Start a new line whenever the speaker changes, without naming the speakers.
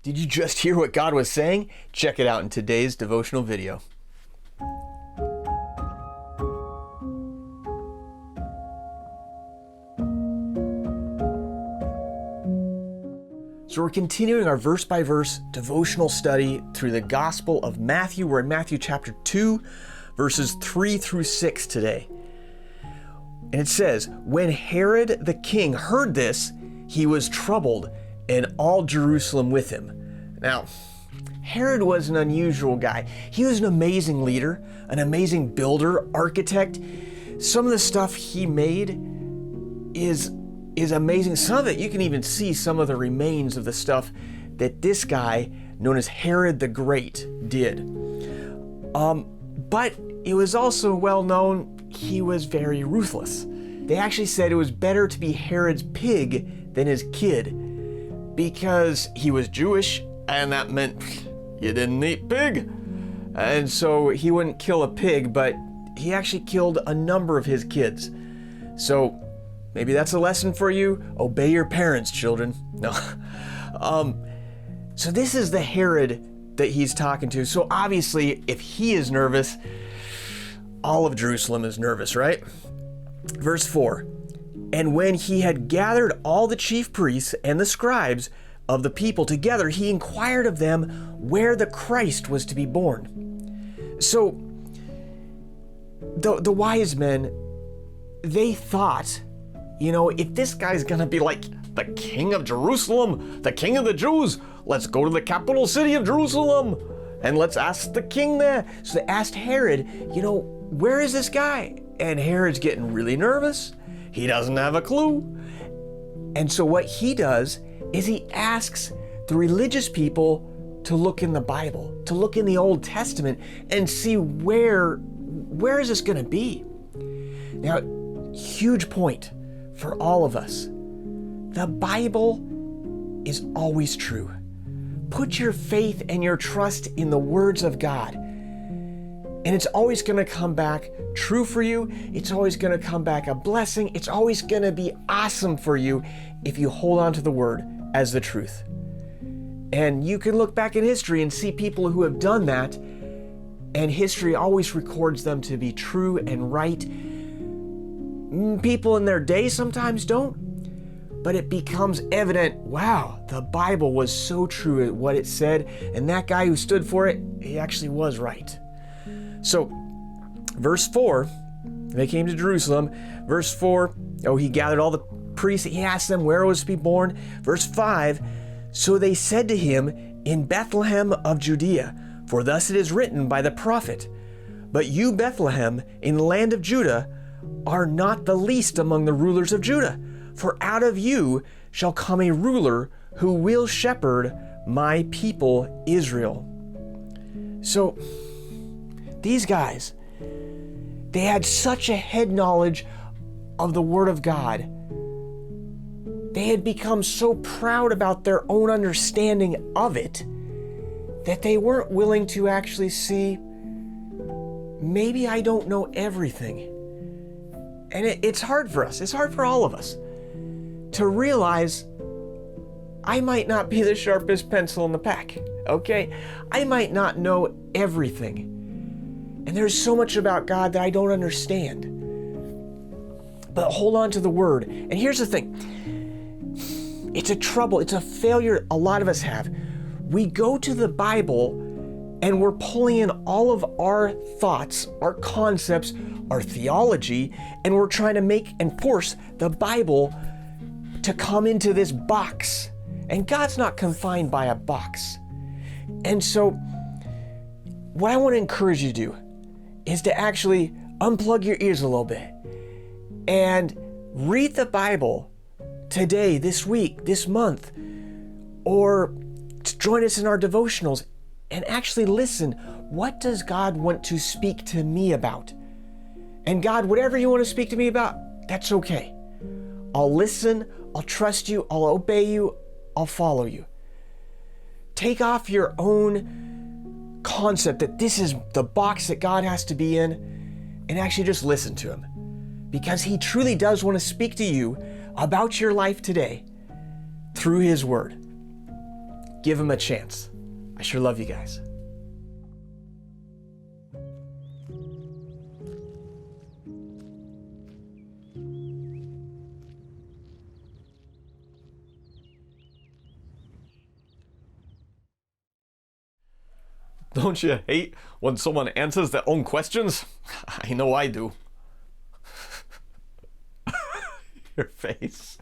Did you just hear what God was saying? Check it out in today's devotional video. So we're continuing our verse-by-verse devotional study through the Gospel of Matthew. We're in Matthew chapter 2, verses 3 through 6 today. And it says, "When Herod the king heard this, he was troubled, and all Jerusalem with him." Now, Herod was an unusual guy. He was an amazing leader, an amazing builder, architect. Some of the stuff he made is amazing. Some of it, you can even see some of the remains of the stuff that this guy, known as Herod the Great, did. But it was also well known he was very ruthless. They actually said it was better to be Herod's pig than his kid, because he was Jewish, and that meant you didn't eat pig. And so he wouldn't kill a pig, but he actually killed a number of his kids. So maybe that's a lesson for you. Obey your parents, children. No. So this is the Herod that he's talking to. So obviously, if he is nervous, all of Jerusalem is nervous, right? Verse 4, "And when he had gathered all the chief priests and the scribes of the people together, he inquired of them where the Christ was to be born." So the wise men, they thought, if this guy's gonna be like the king of Jerusalem, the king of the Jews, let's go to the capital city of Jerusalem and let's ask the king there. So they asked Herod, where is this guy? And Herod's getting really nervous. He doesn't have a clue. And so what he does is he asks the religious people to look in the Bible, to look in the Old Testament and see where is this gonna be? Now, huge point for all of us. The Bible is always true. Put your faith and your trust in the words of God, and it's always going to come back true for you. It's always going to come back a blessing. It's always going to be awesome for you if you hold on to the word as the truth. And you can look back in history and see people who have done that, and history always records them to be true and right. People in their day sometimes don't, but it becomes evident, wow, the Bible was so true at what it said, and that guy who stood for it, he actually was right. So, verse 4, they came to Jerusalem. Verse 4, he gathered all the priests, he asked them where it was to be born. Verse 5, "So they said to him, in Bethlehem of Judea, for thus it is written by the prophet, but you, Bethlehem, in the land of Judah, are not the least among the rulers of Judah, for out of you shall come a ruler who will shepherd my people Israel." So these guys, they had such a head knowledge of the Word of God. They had become so proud about their own understanding of it that they weren't willing to actually see, maybe I don't know everything. And it's hard for us. It's hard for all of us to realize I might not be the sharpest pencil in the pack, okay? I might not know everything. And there's so much about God that I don't understand. But hold on to the Word. And here's the thing. It's a trouble. It's a failure a lot of us have. We go to the Bible and we're pulling in all of our thoughts, our concepts, our theology, and we're trying to make and force the Bible to come into this box. And God's not confined by a box. And so what I want to encourage you to do is to actually unplug your ears a little bit and read the Bible today, this week, this month, or join us in our devotionals and actually listen. What does God want to speak to me about? And God, whatever you want to speak to me about, that's okay. I'll listen, I'll trust you, I'll obey you, I'll follow you. Take off your own concept that this is the box that God has to be in, and actually just listen to Him. Because He truly does want to speak to you about your life today through His Word. Give him a chance. I sure love you guys. Don't you hate when someone answers their own questions? I know I do. Your face.